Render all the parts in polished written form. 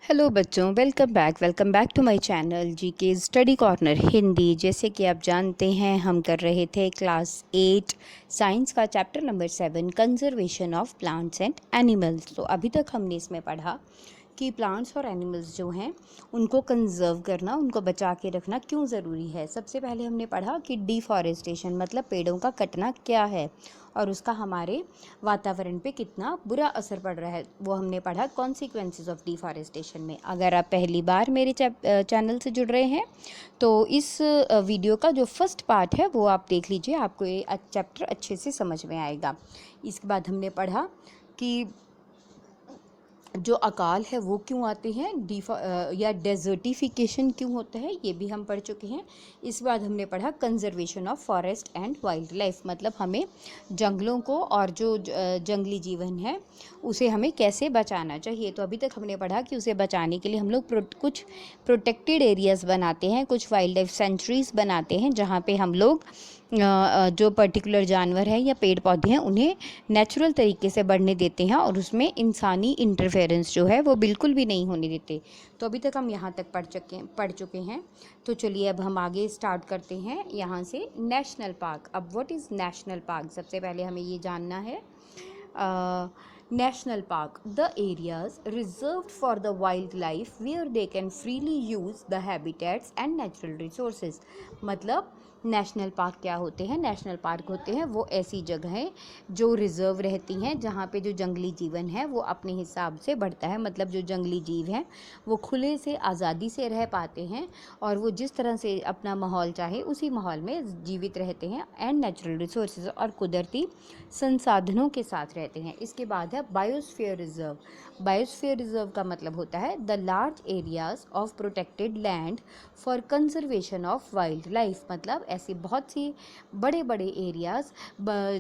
Hello बच्चों, welcome back to my channel GK study corner Hindi. जैसे कि आप जानते हैं, हम कर रहे थे क्लास 8 साइंस का chapter number 7 conservation of plants and animals. तो अभी तक हमने इसमें पढ़ा कि प्लांट्स और एनिमल्स जो हैं उनको कंजर्व करना, उनको बचा के रखना क्यों ज़रूरी है। सबसे पहले हमने पढ़ा कि डिफॉरेस्टेशन मतलब पेड़ों का कटना क्या है और उसका हमारे वातावरण पे कितना बुरा असर पड़ रहा है, वो हमने पढ़ा कॉन्सिक्वेंसेस ऑफ डिफॉरेस्टेशन में। अगर आप पहली बार मेरे चैनल से जुड़ रहे हैं तो इस वीडियो का जो फर्स्ट पार्ट है वो आप देख लीजिए, आपको ये चैप्टर अच्छे से समझ में आएगा। इसके बाद हमने पढ़ा कि जो अकाल है वो क्यों आते हैं, या डेजर्टिफिकेशन क्यों होता है, ये भी हम पढ़ चुके हैं। इसके बाद हमने पढ़ा conservation of forest and wild life, मतलब हमें जंगलों को और जो जंगली जीवन है उसे हमें कैसे बचाना चाहिए। तो अभी तक हमने पढ़ा कि उसे बचाने के लिए हम लोग कुछ प्रोटेक्टेड एरियाज़ बनाते हैं, कुछ वाइल्ड लाइफ सेंचुरीज़ बनाते हैं, जहाँ पे हम लोग जो पर्टिकुलर जानवर हैं या पेड़ पौधे हैं उन्हें नेचुरल तरीके से बढ़ने देते हैं और उसमें इंसानी इंटरफेरेंस जो है वो बिल्कुल भी नहीं होने देते। तो अभी तक हम यहाँ तक पढ़ चुके हैं। तो चलिए अब हम आगे स्टार्ट करते हैं यहाँ से। National park. अब व्हाट इज़ नेशनल पार्क, सबसे पहले हमें ये जानना है। National Park, the areas reserved for the wildlife where they can freely use the habitats and natural resources। मतलब नेशनल पार्क क्या होते हैं? नेशनल पार्क होते हैं वो ऐसी जगहें जो रिज़र्व रहती हैं, जहाँ पे जो जंगली जीवन है वो अपने हिसाब से बढ़ता है। मतलब जो जंगली जीव हैं वो खुले से आज़ादी से रह पाते हैं और वो जिस तरह से अपना माहौल चाहे उसी माहौल में जीवित रहते हैं, एंड नेचुरल रिसोर्सेज और कुदरती संसाधनों के साथ रहते हैं। इसके बाद है बायोस्फीयर रिजर्व। बायोस्फीयर रिजर्व का मतलब होता है the large areas of protected land for conservation of wild life. मतलब ऐसे बहुत सी बड़े बड़े एरियाज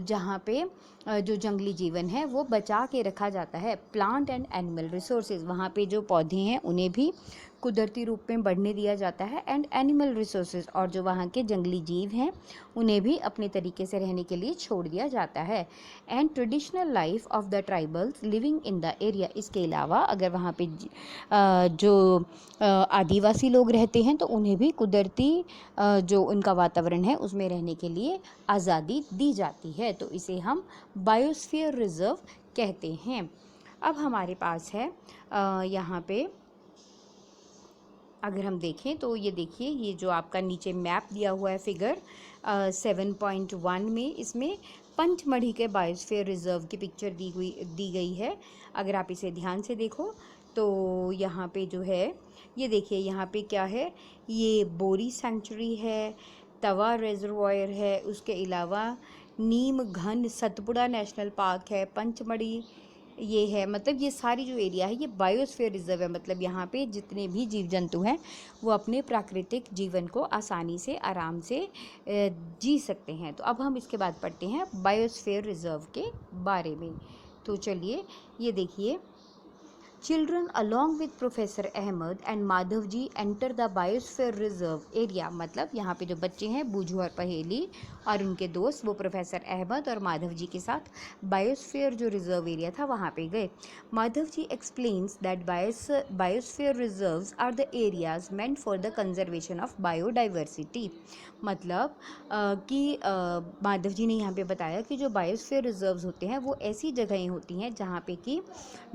जहाँ पे जो जंगली जीवन है वो बचा के रखा जाता है। प्लांट एंड एनिमल रिसोर्सेज, वहाँ पे जो पौधे हैं उन्हें भी कुदरती रूप में बढ़ने दिया जाता है, एंड एनिमल रिसोर्सेज, और जो वहाँ के जंगली जीव हैं उन्हें भी अपने तरीके से रहने के लिए छोड़ दिया जाता है। And traditional life of the tribals living in the area. इसके अलावा अगर वहाँ पे जो आदिवासी लोग रहते हैं तो उन्हें भी कुदरती जो उनका वातावरण है उसमें रहने के लिए आज़ादी दी जाती है। तो इसे हम बायोस्फीयर रिजर्व कहते हैं। अब हमारे पास है यहाँ पे अगर हम देखें तो ये देखिए, ये जो आपका नीचे मैप दिया हुआ है फिगर 7.1 में, इसमें पंचमढ़ी के बायोस्फीयर रिजर्व की पिक्चर दी गई है। अगर आप इसे ध्यान से देखो तो यहाँ पे जो है ये देखिए, यहाँ पे क्या है, ये बोरी सेंचुरी है, तवा रिजर्वायर है, उसके अलावा नीम घन सतपुड़ा नेशनल पार्क है, पंचमढ़ी ये है। मतलब ये सारी जो एरिया है ये बायोस्फीयर रिजर्व है। मतलब यहाँ पे जितने भी जीव जंतु हैं वो अपने प्राकृतिक जीवन को आसानी से आराम से जी सकते हैं। तो अब हम इसके बाद पढ़ते हैं बायोस्फीयर रिजर्व के बारे में। तो चलिए ये देखिए, Children along with Professor Ahmed and Madhav ji enter the biosphere reserve area। मतलब यहाँ पे जो बच्चे हैं बूझू और पहेली और उनके दोस्त वो प्रोफेसर अहमद और माधव जी के साथ बायोस्फीयर जो रिजर्व एरिया था वहाँ पे गए। Madhav ji explains that biosphere reserves are the areas meant for the conservation of biodiversity. मतलब कि माधव जी ने यहाँ पे बताया कि जो बायोस्फीयर रिजर्व्स होते हैं वो ऐसी जगहें होती हैं जहाँ पे कि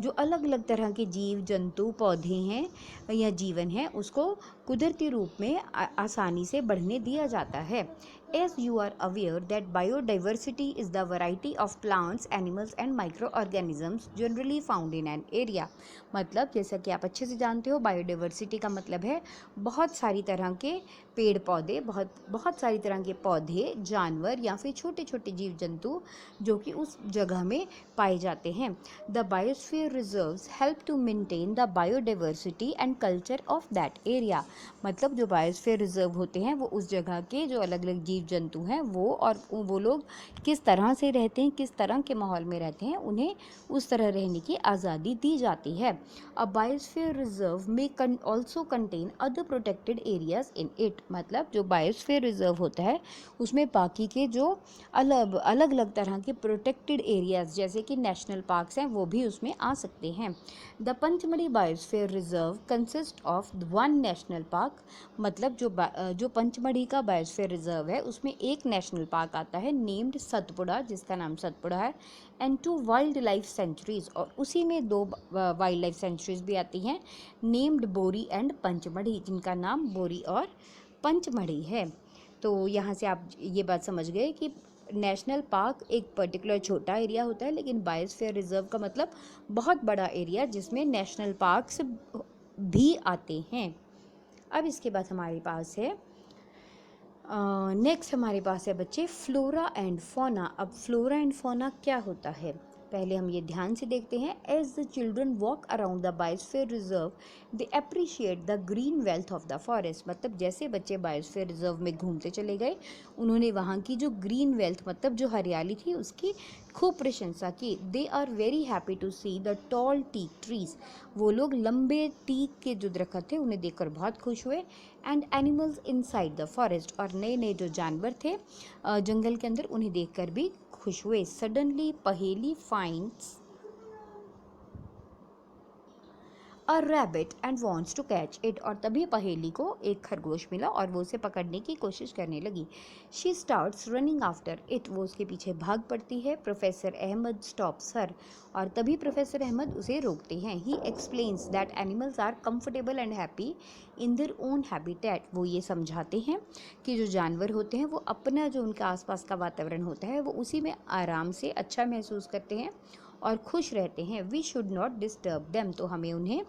जो अलग अलग तरह के जीव जंतु पौधे हैं या जीवन है उसको कुदरती रूप में आसानी से बढ़ने दिया जाता है। As you are aware that biodiversity is the variety of plants, animals and microorganisms generally found in an area। मतलब जैसा कि आप अच्छे से जानते हो, बायोडाइवर्सिटी का मतलब है बहुत सारी तरह के पेड़ पौधे, बहुत सारी तरह के पौधे, जानवर या फिर छोटे छोटे जीव जंतु जो कि उस जगह में पाए जाते हैं। The biosphere reserves help to maintain the biodiversity and culture of that area. मतलब जो बायोस्फीयर रिजर्व होते हैं वो उस जगह के जो अलग अलग जीव जीव जंतु हैं वो लोग किस तरह से रहते हैं, किस तरह के माहौल में रहते हैं, उन्हें उस तरह रहने की आज़ादी दी जाती है। अ बायोस्फीयर रिजर्व में also contain other protected areas in it, मतलब जो बायोस्फीयर रिजर्व होता है उसमें बाकी के जो अलग अलग तरह के प्रोटेक्टेड एरियाज जैसे कि नेशनल पार्क्स हैं वो भी उसमें आ सकते हैं। The Pachmarhi biosphere reserve consist of one national park, मतलब जो पंचमढ़ी का बायोस्फीयर रिजर्व है उसमें एक नेशनल पार्क आता है नेम्ड सतपुड़ा, जिसका नाम सतपुड़ा है, एंड 2 वाइल्ड लाइफ सेंचुरीज, और उसी में 2 वाइल्ड लाइफ सेंचुरीज भी आती हैं नेम्ड बोरी एंड पंचमढ़ी, जिनका नाम बोरी और पंचमढ़ी है। तो यहाँ से आप ये बात समझ गए कि नेशनल पार्क एक पर्टिकुलर छोटा एरिया होता है, लेकिन बायोस्फीयर रिजर्व का मतलब बहुत बड़ा एरिया जिसमें नेशनल पार्क्स भी आते हैं। अब इसके बाद हमारे पास है नेक्स्ट हमारे पास है बच्चे फ्लोरा एंड फौना। अब फ्लोरा एंड फौना क्या होता है पहले हम ये ध्यान से देखते हैं। As the children walk around the biosphere reserve they appreciate the green wealth of the forest, मतलब जैसे बच्चे बायोस्फीयर रिजर्व में घूमते चले गए उन्होंने वहाँ की जो ग्रीन वेल्थ मतलब जो हरियाली थी उसकी खूब प्रशंसा की। They are very happy to see the tall teak trees, वो लोग लंबे टीक के जो दरख्त थे उन्हें देखकर बहुत खुश हुए। And animals inside the forest, और नए नए जो जानवर थे जंगल के अंदर उन्हें देखकर भी खुश हुए। Suddenly Paheli finds a rabbit and wants to catch it, और तभी पहेली को एक खरगोश मिला और वो उसे पकड़ने की कोशिश करने लगी। She starts running after it, वो उसके पीछे भाग पड़ती है। प्रोफेसर अहमद स्टॉप्स हर, और तभी प्रोफेसर अहमद उसे रोकते हैं। He explains that animals are comfortable and happy in their own habitat, वो ये समझाते हैं कि जो जानवर होते हैं वो अपना जो उनका आसपास का वातावरण होता है वो उसी में आराम से अच्छा महसूस करते हैं और खुश रहते हैं। We should not disturb them, तो हमें उन्हें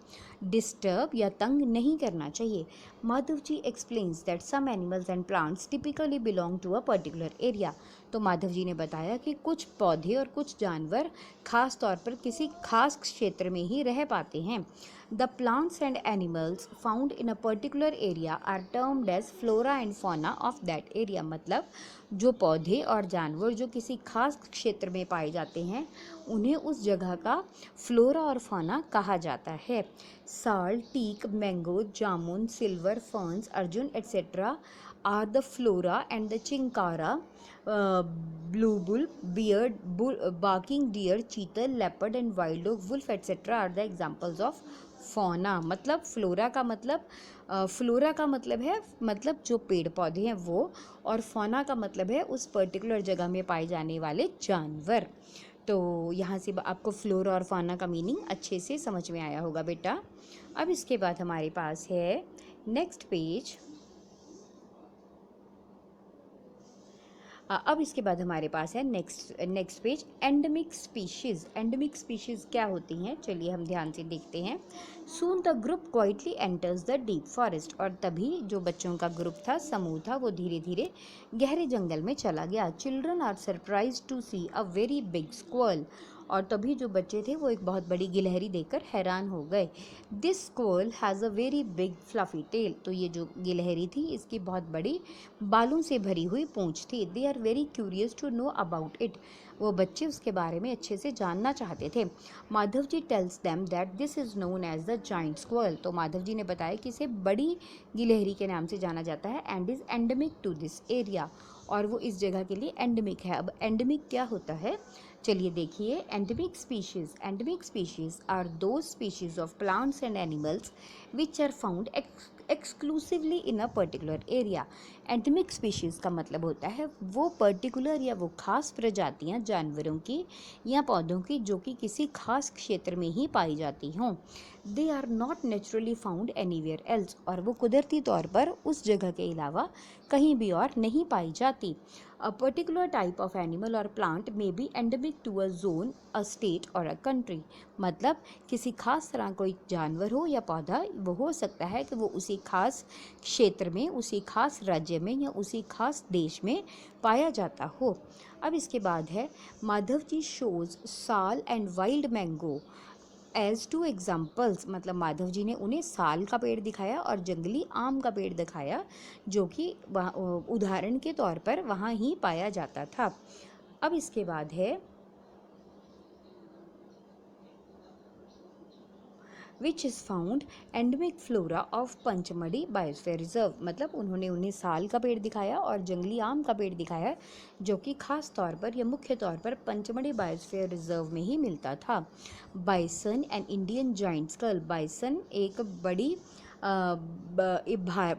डिस्टर्ब या तंग नहीं करना चाहिए। Madhav ji explains that some animals and plants typically belong to a particular area, तो माधव जी ने बताया कि कुछ पौधे और कुछ जानवर खास तौर पर किसी खास क्षेत्र में ही रह पाते हैं। The plants and animals found in a particular area are termed as flora and fauna of that area, मतलब जो पौधे और जानवर जो किसी खास क्षेत्र में पाए जाते हैं उन्हें उस जगह का फ्लोरा और फौना कहा जाता है। Sal, teak, mango, jamun, silver, ferns, arjun etcetera are the flora and the chinkara, blue bull, beard, barking deer, chital, leopard and wild dog, wolf etcetera are the examples of fauna. मतलब फ्लोरा का मतलब है मतलब जो पेड़ पौधे हैं वो, और फौना का मतलब है उस पर्टिकुलर जगह में पाए जाने वाले जानवर। तो यहाँ से आपको फ्लोरा और फौना का मीनिंग अच्छे से समझ में आया होगा बेटा। अब इसके बाद हमारे पास है नेक्स्ट पेज। अब इसके बाद हमारे पास है next page endemic species. Endemic species क्या होती हैं चलिए हम ध्यान से देखते हैं। Soon the group quietly enters the deep forest, और तभी जो बच्चों का ग्रुप था समूह था वो धीरे धीरे गहरे जंगल में चला गया। Children are surprise to see a very big squirrel, और तभी जो बच्चे थे वो एक बहुत बड़ी गिलहरी देखकर हैरान हो गए। This squirrel has a very big fluffy tail, तो ये जो गिलहरी थी इसकी बहुत बड़ी बालों से भरी हुई पूंछ थी। They are very curious to know about it, वो बच्चे उसके बारे में अच्छे से जानना चाहते थे। Madhav ji tells them that this is known as the giant squirrel, तो माधव जी ने बताया कि इसे बड़ी गिलहरी के नाम से जाना जाता है and is endemic to this area, और वो इस जगह के लिए एंडेमिक है। अब एंडेमिक क्या होता है चलिए देखिए। Endemic species are those species of plants and animals which are found exclusively in a particular area. Endemic species का मतलब होता है वो पर्टिकुलर या वो खास प्रजातियां जानवरों की या पौधों की जो कि किसी खास क्षेत्र में ही पाई जाती हों। They are not naturally found anywhere else, और वो कुदरती तौर पर उस जगह के अलावा कहीं भी और नहीं पाई जाती। A particular type of animal or plant may be endemic to a zone, a state or a country, मतलब किसी खास तरह कोई जानवर हो या पौधा वो हो सकता है कि वो उसी खास क्षेत्र में, उसी खास राज्य में या उसी खास देश में पाया जाता हो। अब इसके बाद है Madhav ji shows sal and wild mango as two examples मतलब माधव जी ने उन्हें साल का पेड़ दिखाया और जंगली आम का पेड़ दिखाया, जो कि उदाहरण के तौर पर वहाँ ही पाया जाता था। अब इसके बाद है which is found endemic flora of Pachmarhi biosphere reserve. मतलब उन्होंने उन्हें साल का पेड़ दिखाया और जंगली आम का पेड़ दिखाया, जो कि खास तौर पर या मुख्य तौर पर पंचमढ़ी बायोस्फीयर रिजर्व में ही मिलता था। Bison and Indian giant squirrel. Bison एक बड़ी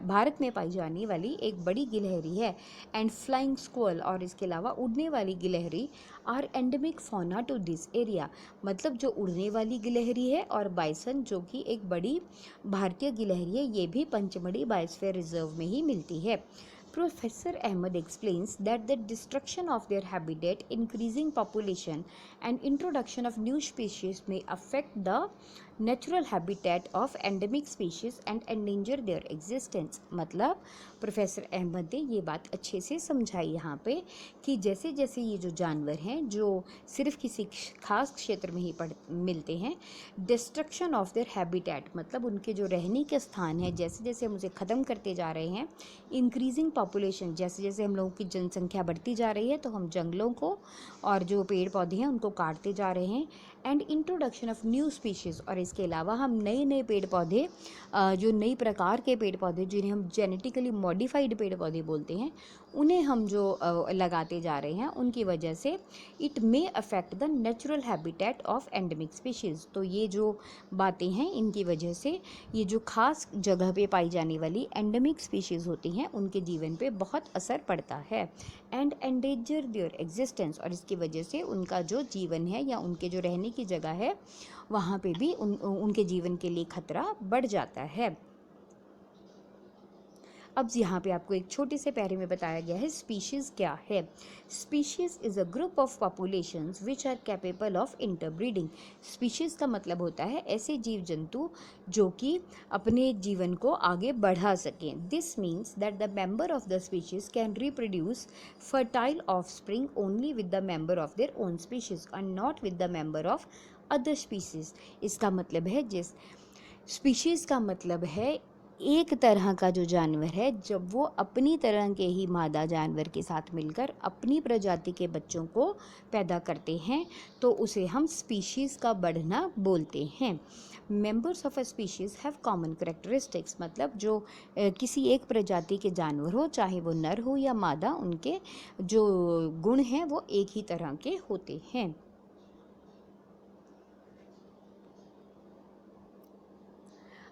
भारत में पाई जाने वाली एक बड़ी गिलहरी है। एंड फ्लाइंग स्क्वल, और इसके अलावा उड़ने वाली गिलहरी, are endemic fauna to this area. मतलब जो उड़ने वाली गिलहरी है और बाइसन जो कि एक बड़ी भारतीय गिलहरी है, ये भी पंचमढ़ी बायोस्फीयर रिजर्व में ही मिलती है। Professor Ahmed explains that the destruction of their habitat, increasing population, and introduction of new species may affect the natural habitat of endemic species and endanger their existence। मतलब प्रोफेसर अहमद ने ये बात अच्छे से समझाई यहाँ पे कि जैसे जैसे ये जो जानवर हैं जो सिर्फ किसी खास क्षेत्र में ही मिलते हैं, डिस्ट्रक्शन ऑफ देयर हैबिटेट मतलब उनके जो रहने के स्थान हैं, जैसे जैसे हम उसे ख़त्म करते जा रहे हैं, इंक्रीजिंग पॉपुलेशन जैसे जैसे हम लोगों की जनसंख्या बढ़ती जा रही है तो हम जंगलों को और जो पेड़ पौधे हैं उनको काटते जा रहे हैं, and introduction of new species, और इसके अलावा हम नए नए पेड़ पौधे जो नई प्रकार के पेड़ पौधे जिन्हें हम जेनेटिकली मॉडिफाइड पेड़ पौधे बोलते हैं, उन्हें हम जो लगाते जा रहे हैं, उनकी वजह से it may affect the natural habitat of endemic species. तो ये जो बातें हैं इनकी वजह से ये जो खास जगह पे पाई जाने वाली एंडेमिक स्पीशीज़ होती हैं उनके जीवन पे बहुत असर पड़ता है। एंड एंडेंजर देयर एग्जिस्टेंस, और इसकी वजह से उनका जो जीवन है या उनके जो रहने की जगह है वहाँ पे भी उनके जीवन के लिए खतरा बढ़ जाता है। अब यहाँ पे आपको एक छोटे से पैरे में बताया गया है स्पीशीज़ क्या है। Species is a group of populations which are capable of interbreeding. Species का मतलब होता है ऐसे जीव जंतु जो कि अपने जीवन को आगे बढ़ा सकें। This means that the member of the species can reproduce fertile offspring only with the member of their own species and not with the member of other species. इसका मतलब है जिस स्पीशीज़ का मतलब है एक तरह का जो जानवर है जब वो अपनी तरह के ही मादा जानवर के साथ मिलकर अपनी प्रजाति के बच्चों को पैदा करते हैं तो उसे हम स्पीशीज़ का बढ़ना बोलते हैं। Members of a species have common characteristics, मतलब जो किसी एक प्रजाति के जानवर हो, चाहे वो नर हो या मादा, उनके जो गुण हैं वो एक ही तरह के होते हैं।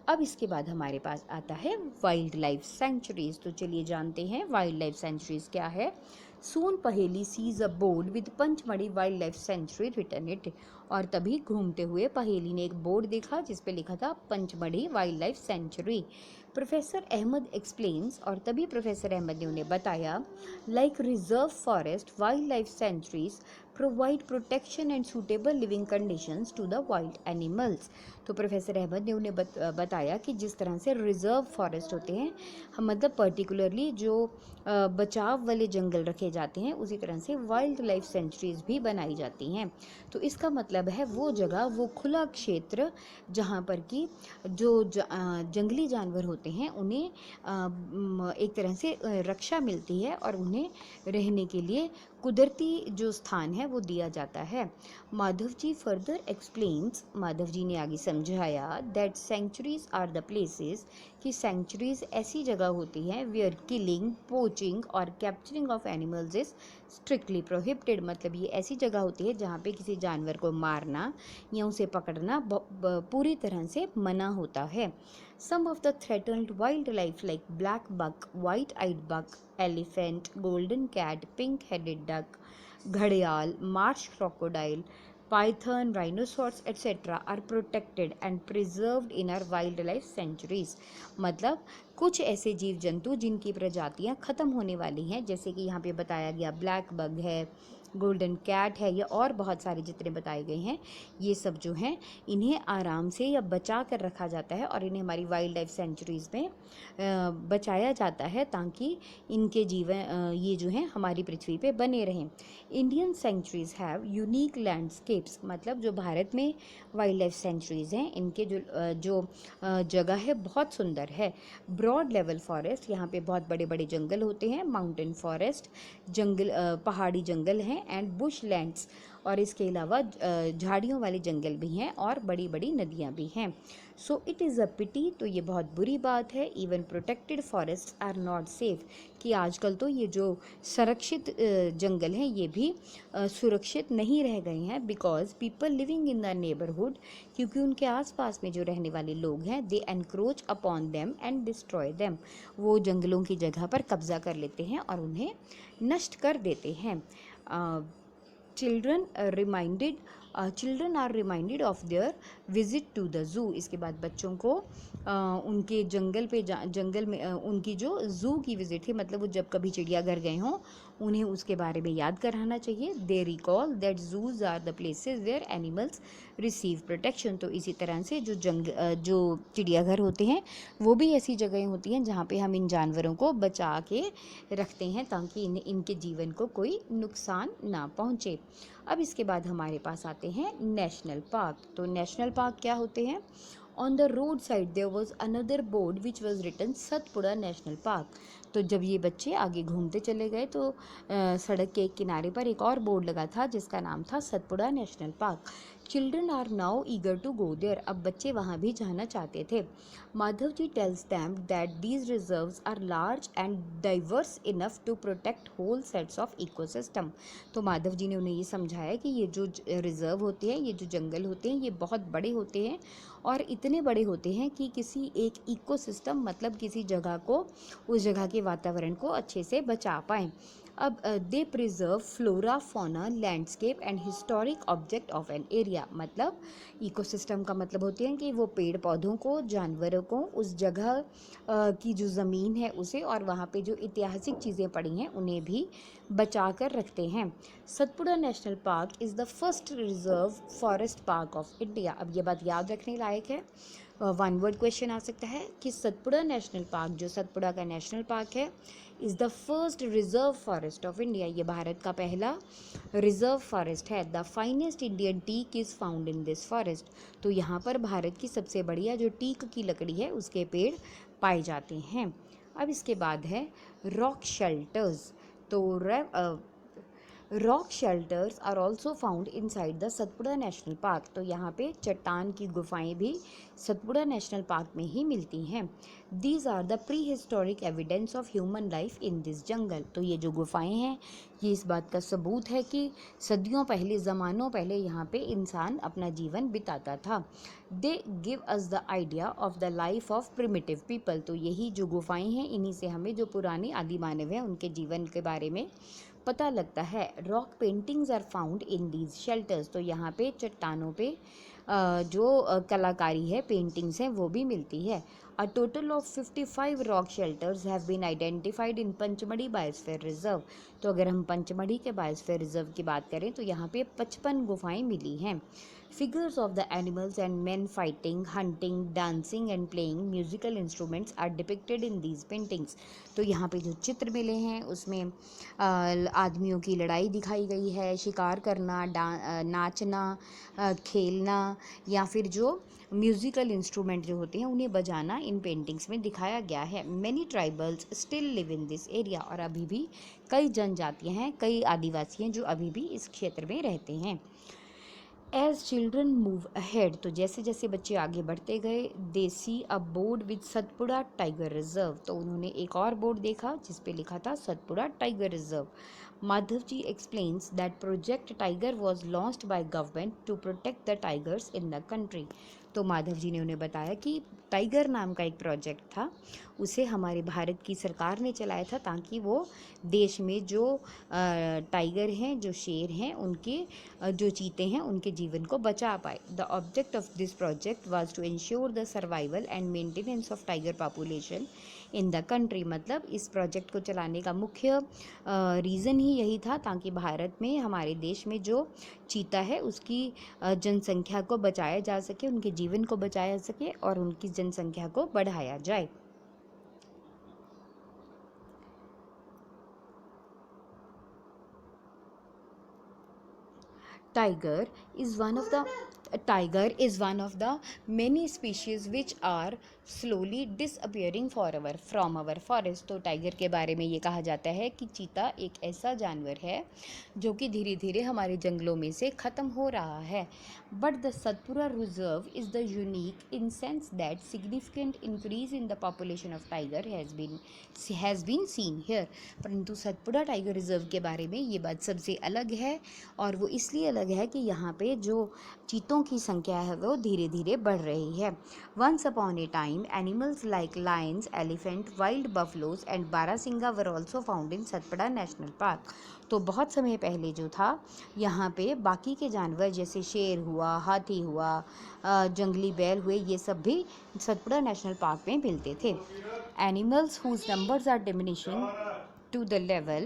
अब इसके बाद हमारे पास आता है वाइल्ड लाइफ सेंचुरीज। तो चलिए जानते हैं वाइल्ड लाइफ सेंचुरीज क्या है। Soon Paheli sees a board with Pachmarhi wildlife sanctuary written it. और तभी घूमते हुए पहेली ने एक बोर्ड देखा जिस पे लिखा था Pachmarhi wildlife sanctuary. Professor Ahmad explains, और तभी प्रोफेसर अहमद ने उन्हें बताया, like reserve forest wildlife sanctuaries provide protection and suitable living conditions to the wild animals. तो प्रोफेसर अहमद ने उन्हें बताया कि जिस तरह से रिजर्व फॉरेस्ट होते हैं, हम मतलब पर्टिकुलरली जो बचाव वाले जंगल रखे जाते हैं, उसी तरह से वाइल्ड लाइफ सेंचुरीज भी बनाई जाती हैं। तो इसका मतलब है वो जगह, वो खुला क्षेत्र जहाँ पर कि जो जंगली जानवर होते हैं उन्हें एक तरह से रक्षा मिलती है और उन्हें रहने के लिए कुदरती जो स्थान है वो दिया जाता है। माधव जी फर्दर एक्सप्लेन्स, माधव जी ने आगे समझाया, that sanctuaries are the places, कि सेंचुरीज ऐसी जगह होती हैं वेयर किलिंग, पोचिंग और capturing of animals is strictly prohibited. मतलब ये ऐसी जगह होती है जहाँ पे किसी जानवर को मारना या उसे पकड़ना पूरी तरह से मना होता है। Some of the threatened wildlife like black buck, white-eyed buck, elephant, golden cat, pink-headed duck, घड़ियाल, marsh crocodile, python, rhinoceros, etc. are protected and preserved in our wildlife sanctuaries। मतलब कुछ ऐसे जीव जंतु जिनकी प्रजातियां ख़त्म होने वाली हैं, जैसे कि यहाँ पे बताया गया ब्लैक बग है, गोल्डन कैट है, या और बहुत सारे जितने बताए गए हैं, ये सब जो हैं इन्हें आराम से या बचा कर रखा जाता है और इन्हें हमारी वाइल्ड लाइफ सेंचुरीज़ में बचाया जाता है ताकि इनके जीवन ये जो हैं हमारी पृथ्वी पे बने रहें। Indian centuries have unique landscapes, मतलब जो भारत में वाइल्ड लाइफ सेंचुरीज़ हैं इनके जो जगह है बहुत सुंदर है। ब्रॉड लेवल फॉरेस्ट, यहाँ पे बहुत बड़े बड़े जंगल होते हैं, माउंटेन फॉरेस्ट जंगल, पहाड़ी जंगल हैं, एंड बुश लैंड्स, और इसके अलावा झाड़ियों वाले जंगल भी हैं और बड़ी बड़ी नदियाँ भी हैं। सो इट इज़ अ पिटी, तो ये बहुत बुरी बात है, even protected forest are not safe, कि आजकल तो ये जो संरक्षित जंगल हैं ये भी सुरक्षित नहीं रह गए हैं, because people living in the neighbourhood, क्योंकि उनके आसपास में जो रहने वाले लोग हैं they encroach upon them and destroy them, वो जंगलों की जगह पर कब्जा कर लेते हैं और उन्हें नष्ट कर देते हैं। Children are reminded of their visit to the zoo, इसके बाद बच्चों को उनके जंगल में उनकी जो ज़ू की विज़िट थी, मतलब वो जब कभी चिड़ियाघर गए हों उन्हें उसके बारे में याद कराना चाहिए। They recall that zoos are the places where animals receive protection, तो इसी तरह से जो चिड़ियाघर होते हैं वो भी ऐसी जगहें होती हैं जहाँ पे हम इन जानवरों को बचा के रखते हैं ताकि इनके जीवन को कोई नुकसान ना पहुँचे। अब इसके बाद हमारे पास आते हैं नेशनल पार्क। तो नेशनल पार्क क्या होते हैं? On the road side there was another board which was written Satpura national park. तो जब ये बच्चे आगे घूमते चले गए तो सड़क के किनारे पर एक और बोर्ड लगा था जिसका नाम था Satpura national park. Children are now eager to go there, अब बच्चे वहाँ भी जाना चाहते थे। Madhav ji tells them that these reserves are large and diverse enough to protect whole sets of ecosystem. तो माधव जी ने उन्हें ये समझाया कि ये जो रिजर्व होते हैं, ये जो जंगल होते हैं, ये बहुत बड़े होते हैं और इतने बड़े होते हैं कि किसी एक इकोसिस्टम, मतलब किसी जगह को, उस जगह के वातावरण को अच्छे से बचा पाएँ। अब they preserve flora, fauna, landscape and historic object of an area, मतलब इकोसिस्टम का मतलब होते हैं कि वो पेड़ पौधों को, जानवरों को, उस जगह की जो ज़मीन है उसे, और वहाँ पे जो ऐतिहासिक चीज़ें पड़ी हैं उन्हें भी बचा कर रखते हैं। Satpura national park is the first reserve forest park of India. अब ये बात याद रखने लायक है, वन वर्ड क्वेश्चन आ सकता है कि सतपुड़ा नेशनल पार्क, जो सतपुड़ा का नेशनल पार्क है, is the first reserve forest of India, ये भारत का पहला रिजर्व फॉरेस्ट है। The finest Indian teak is found in this forest, तो यहाँ पर भारत की सबसे बढ़िया जो टीक की लकड़ी है उसके पेड़ पाए जाते हैं। अब इसके बाद है रॉक शेल्टर्स। तो rock shelters are also found inside the Satpura national park, तो यहाँ पे चट्टान की गुफाएं भी सतपुड़ा नेशनल पार्क में ही मिलती हैं। These are the prehistoric evidence of human life in this jungle, तो ये जो गुफाएं हैं ये इस बात का सबूत है कि सदियों पहले, ज़मानों पहले यहाँ पे इंसान अपना जीवन बिताता था। They give us the idea of the life of primitive people, तो यही जो गुफाएं हैं इन्हीं से हमें जो पुराने आदि मानव हैं उनके जीवन के बारे में पता लगता है। Rock paintings are found in these shelters, तो यहाँ पे चट्टानों पे जो कलाकारी है, पेंटिंग्स हैं, वो भी मिलती है। A total of 55 rock shelters have been identified in Pachmarhi biosphere reserve, तो अगर हम पंचमढ़ी के बायोस्फीयर रिजर्व की बात करें तो यहाँ पे 55 गुफाएं मिली हैं। Figures of the animals and men fighting, hunting, dancing and playing musical instruments are depicted in these paintings, तो यहाँ पे जो चित्र मिले हैं उसमें आदमियों की लड़ाई दिखाई गई है, शिकार करना, नाचना, खेलना, या फिर जो म्यूज़िकल इंस्ट्रूमेंट जो होते हैं उन्हें बजाना इन पेंटिंग्स में दिखाया गया है। Many tribals still live in this area, और अभी भी कई जनजातियाँ हैं, कई आदिवासी हैं जो अभी भी इस क्षेत्र में रहते हैं। एज चिल्ड्रन मूव अहेड, तो जैसे जैसे बच्चे आगे बढ़ते गए, they see a board with Satpura tiger reserve, तो उन्होंने एक और बोर्ड देखा जिस पे लिखा था Satpura tiger reserve. Madhav ji explains that project tiger was launched by government to protect the tigers in the country, तो माधव जी ने उन्हें बताया कि टाइगर नाम का एक प्रोजेक्ट था, उसे हमारे भारत की सरकार ने चलाया था ताकि वो देश में जो टाइगर हैं, जो शेर हैं, उनके जो चीते हैं, उनके जीवन को बचा पाए। The object of this project was to ensure the survival and maintenance of tiger population in the country. मतलब इस प्रोजेक्ट को चलाने का मुख्य रीज़न ही यही था ताकि भारत में, हमारे देश में जो चीता है उसकी जनसंख्या को बचाया जा सके, उनके जीवन को बचाया सके और उनकी जनसंख्या को बढ़ाया जाए। Tiger is one of the tiger is one of the many species which are slowly disappearing forever from our forest। तो टाइगर के बारे में ये कहा जाता है कि चीता एक ऐसा जानवर है जो कि धीरे धीरे हमारे जंगलों में से ख़त्म हो रहा है। But the Satpura reserve is the unique in sense that significant increase in the population of tiger has been seen here. परंतु सतपुड़ा टाइगर रिजर्व के बारे में ये बात सबसे अलग है, और वो इसलिए अलग है कि यहाँ पे जो चीतों की संख्या है वो धीरे धीरे बढ़ रही है। Once upon a time animals like lions, elephant, wild buffaloes and barasingha were also found in Satpura national park. तो बहुत समय पहले जो था, यहाँ पे बाकी के जानवर जैसे शेर हुआ, हाथी हुआ, जंगली बैल हुए, ये सब भी सतपुड़ा नेशनल पार्क में मिलते थे। Animals whose numbers are diminishing to the level